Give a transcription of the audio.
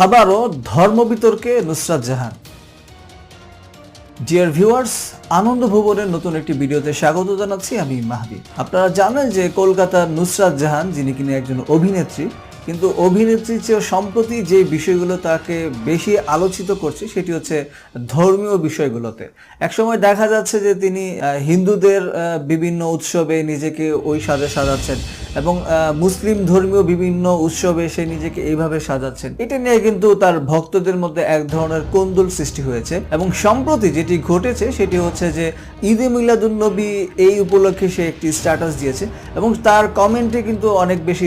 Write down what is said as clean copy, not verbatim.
আবারও ধর্ম বিতর্কে নুসরাত জাহান। ডিয়ার ভিউয়ার্স, আনন্দ ভুবনের নতুন একটি ভিডিওতে স্বাগত জানাচ্ছি আমি মাহদি। আপনারা জানেন যে কলকাতার নুসরাত জাহান, যিনি কিনা একজন অভিনেত্রী, কিন্তু অভিনেত্রীর চেয়ে সম্প্রতি যে বিষয়গুলো তাকে বেশি আলোচিত করছে সেটি হচ্ছে ধর্মীয় বিষয়গুলোতে। একসময় দেখা যাচ্ছে যে তিনি হিন্দুদের বিভিন্ন উৎসবে নিজেকে ওই সাজে সাজাচ্ছেন এবং মুসলিম ধর্মীয় বিভিন্ন উৎসবে সে নিজেকে এইভাবে সাজাচ্ছেন। এটা নিয়ে কিন্তু তার ভক্তদের মধ্যে এক ধরনের কোন্দল সৃষ্টি হয়েছে এবং সম্প্রতি যেটি ঘটেছে সেটি হচ্ছে যে ঈদে মিলাদুন্নবী এই উপলক্ষে সে একটি স্ট্যাটাস দিয়েছে এবং তার কমেন্টে কিন্তু অনেক বেশি